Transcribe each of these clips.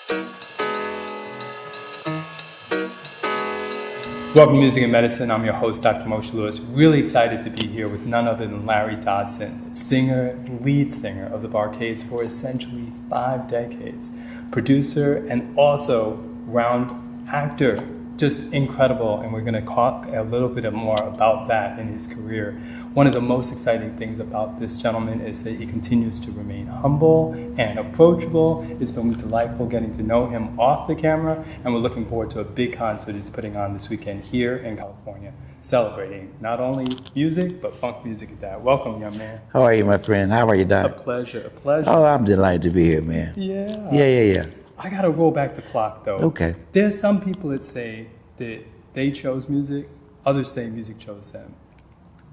Welcome to Music and Medicine. I'm your host, Dr. Moshe Lewis. Really excited to be here with none other than Larry Dodson, lead singer of the BarKays for essentially 5 decades, producer and also round actor. Just incredible, and we're going to talk a little bit more about that in his career. One of the most exciting things about this gentleman is that he continues to remain humble and approachable. It's been delightful getting to know him off the camera, and we're looking forward to a big concert he's putting on this weekend here in California, celebrating not only music, but funk music at that. Welcome, young man. How are you, my friend? How are you, Doc? A pleasure. Oh, I'm delighted to be here, man. Yeah. I got to roll back the clock, though. Okay. There's some people that say that they chose music, others say music chose them.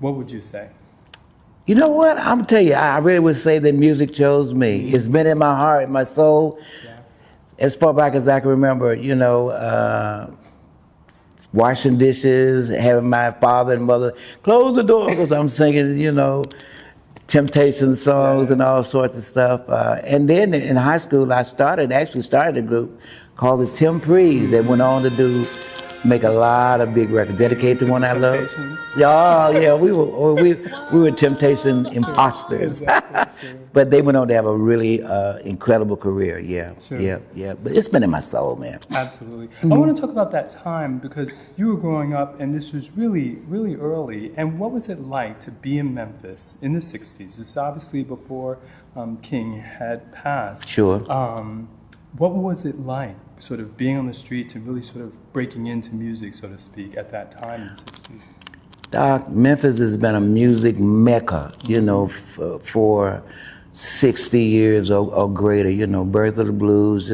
What would you say? You know what? I'm going to tell you, I really would say that music chose me. It's been in my heart, my soul. Yeah. As far back as I can remember, washing dishes, having my father and mother close the door because I'm singing, Temptation songs and all sorts of stuff. And then in high school, I started a group called the Temprees that went on to make a lot of big records, dedicated to one I love. Yeah, we were Temptation imposters. But they went on to have a really incredible career, yeah. But it's been in my soul, man. Absolutely. Mm-hmm. I want to talk about that time because you were growing up and this was really, really early. And what was it like to be in Memphis in the 60s? It's obviously before King had passed. Sure. What was it like, sort of being on the streets and really sort of breaking into music, so to speak, at that time in the 60s? Doc, Memphis has been a music mecca, for 60 years or greater, birth of the blues,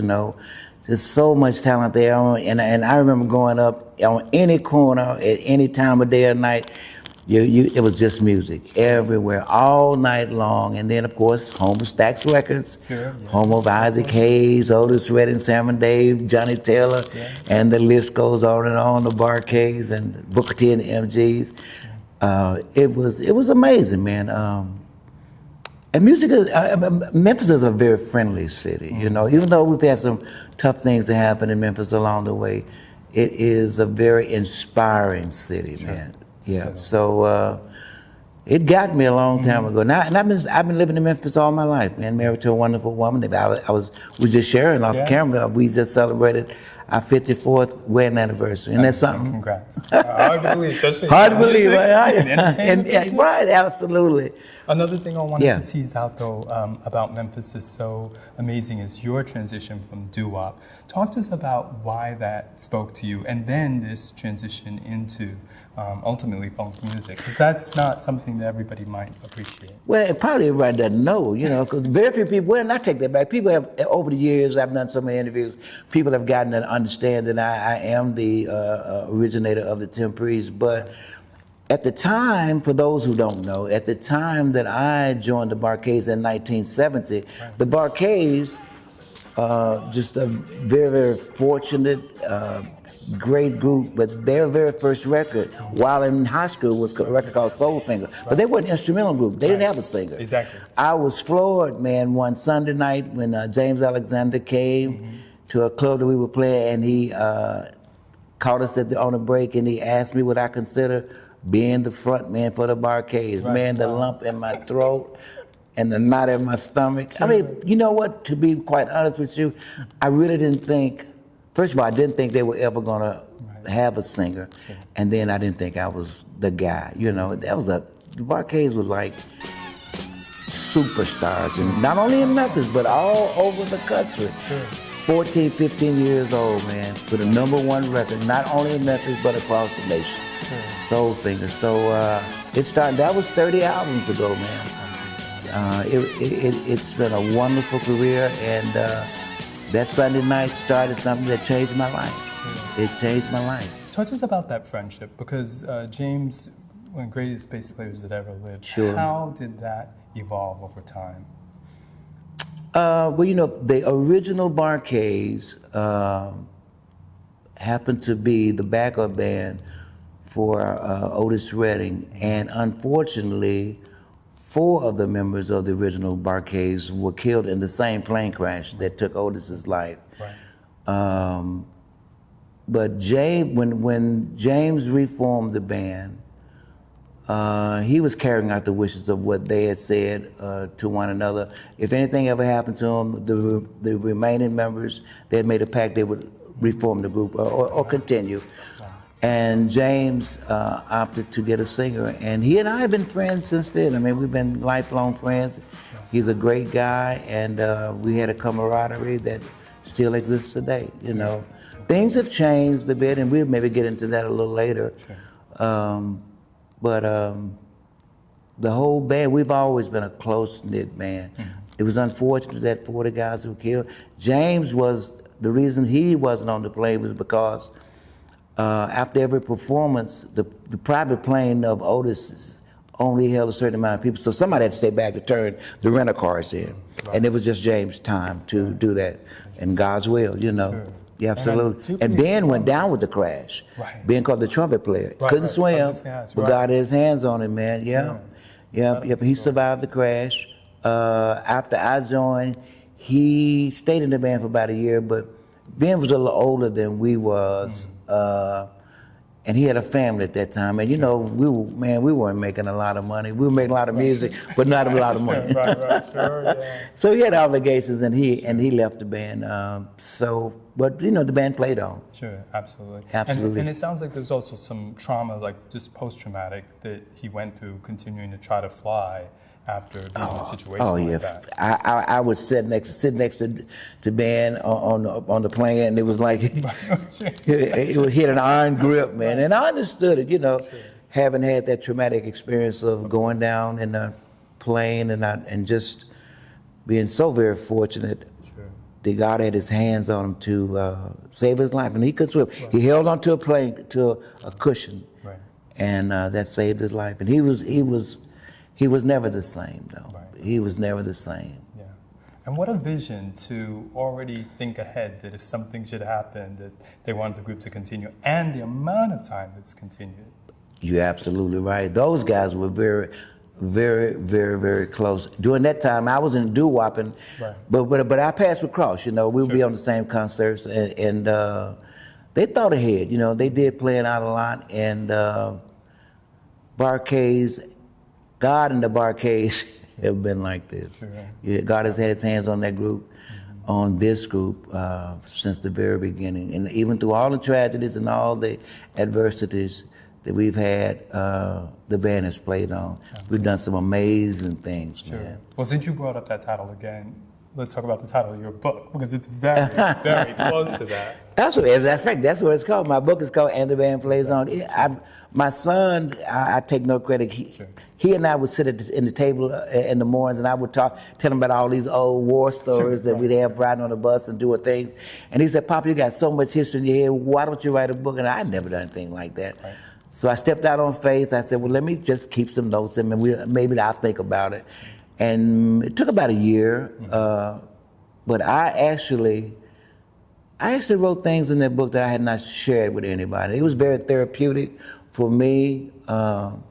there's so much talent there. And I remember growing up on any corner at any time of day or night, it was just music everywhere, all night long. And then, of course, home of Stax Records, home of Isaac Hayes, Otis, Redding, Sam and Dave, Johnny Taylor, and the list goes on and on, the BarKays and Booker T and the MGs. It was amazing, man. And music Memphis is a very friendly city, even though we've had some tough things that happen in Memphis along the way, it is a very inspiring city, man. Yeah, so it got me a long time ago. Now, and I've been living in Memphis all my life, man. Married to a wonderful woman. We just sharing off camera. We just celebrated our 54th wedding anniversary, and that's something. Congrats! Hard to believe, especially hard to believe, right? Right, absolutely. Another thing I wanted to tease out, though, about Memphis is so amazing is your transition from doo-wop. Talk to us about why that spoke to you, and then this transition into ultimately funk music, because that's not something that everybody might appreciate. Well, probably everybody doesn't know, because very few people, well, I take that back. People have, over the years, I've done so many interviews, people have gotten to understand that I am the originator of the Temprees, but at the time, for those who don't know, at the time that I joined the BarKays in 1970, the BarKays, just a very, very fortunate, great group, but their very first record while in high school was a record called Soul Finger. But they were an instrumental group. They didn't have a singer. Exactly. I was floored, man, one Sunday night when James Alexander came to a club that we were playing, and he caught us on a break, and he asked me what I consider being the front man for the BarKays. Man, the lump in my throat and the knot in my stomach. I mean, you know what, to be quite honest with you, I really didn't think, first of all, I didn't think they were ever gonna have a singer. And then I didn't think I was the guy, the BarKays was like superstars, and not only in Memphis, but all over the country. 14, 15 years old, man, with a #1 record, not only in Memphis, but across the nation. Soul Finger. So that was 30 albums ago, man. It's been a wonderful career, and that Sunday night started something that changed my life. It changed my life. Talk to us about that friendship, because James, one of the greatest bass players that ever lived. Sure. How did that evolve over time? Well, the original BarKays happened to be the backup band for Otis Redding, and unfortunately, 4 of the members of the original BarKays were killed in the same plane crash that took Otis's life. But James, when James reformed the band, he was carrying out the wishes of what they had said to one another. If anything ever happened to them, the remaining members, they had made a pact they would reform the group or continue. And James opted to get a singer, and he and I have been friends since then. I mean, we've been lifelong friends. He's a great guy, and we had a camaraderie that still exists today, you know. Things have changed a bit, and we'll maybe get into that a little later. But the whole band, we've always been a close-knit band. It was unfortunate that 40 guys were killed. James was, the reason he wasn't on the plane was because after every performance, the private plane of Otis only held a certain amount of people. So somebody had to stay back to turn the rental cars in. And it was just James' time to do that. And God's will, you know. Yeah, absolutely. And Ben went down with the crash. Ben called the trumpet player. Couldn't swim, but God had his hands on him, man. Yeah. He survived the crash. After I joined, he stayed in the band for about a year, but Ben was a little older than we was. And he had a family at that time. And you know, we weren't making a lot of money. We were making a lot of music, but not a lot of money. So he had obligations, and he left the band. But you know, the band played on. Sure, absolutely. Absolutely. And it sounds like there's also some trauma, like just post-traumatic, that he went through, continuing to try to fly after being in a situation like that. I would sit next to Ben on the plane, and it was like it hit an iron grip, man. And I understood it, you know, having had that traumatic experience of going down in a plane and just being so very fortunate that God had his hands on him to save his life, and he could swim. He held onto a plane to a cushion, and that saved his life. And he was never the same, though. He was never the same. Yeah. And what a vision to already think ahead that if something should happen, that they wanted the group to continue, and the amount of time that's continued. You're absolutely right. Those guys were very, very, very, very close. During that time, I was in doo-wopping, but I passed with Cross. You know, we would be on the same concerts, and they thought ahead. You know, they did plan out a lot, and BarKays, God and the BarKays have been like this. Yeah, God has had his hands on that group, on this group, since the very beginning. And even through all the tragedies and all the adversities that we've had, the band has played on. We've done some amazing things, man. Well, since you brought up that title again, let's talk about the title of your book, because it's very, very close to that. Absolutely. That's right. That's what it's called. My book is called And the Band Plays On. My son, I take no credit. He and I would sit in the table in the mornings, and I would tell him about all these old war stories that we'd have riding on the bus and doing things. And he said, "Papa, you got so much history in your head. Why don't you write a book?" And I'd never done anything like that. So I stepped out on faith. I said, well, let me just keep some notes, and maybe I'll think about it. And it took about a year, but I actually wrote things in that book that I had not shared with anybody. It was very therapeutic for me to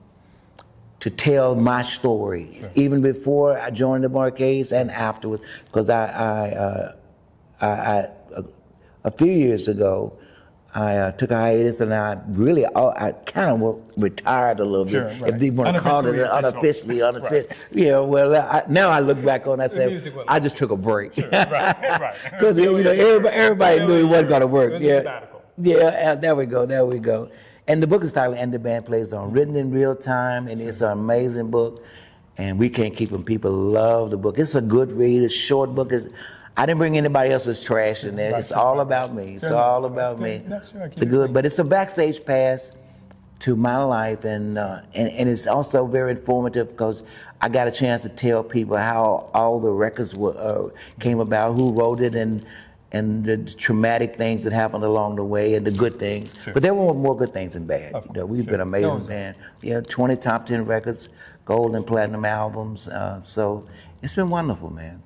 tell my story, even before I joined the BarKays and afterwards, because I a few years ago, I took a hiatus, and I kind of retired a little bit, if you want to call it unofficially. Yeah, well, now I look back on it, I say, I just took a break. Because you know, everybody knew it wasn't going to work. There we go. And the book is titled And the Band Plays On, written in real time, and it's an amazing book, and we can't keep them. People love the book. It's a good read, it's a short book. I didn't bring anybody else's trash in there. It's all about me. It's all about me. The good, but it's a backstage pass to my life, and it's also very informative because I got a chance to tell people how all the records came about, who wrote it, and the traumatic things that happened along the way, and the good things. But there were more good things than bad. We've been an amazing band. 20 top 10 records, gold and platinum albums. So it's been wonderful, man.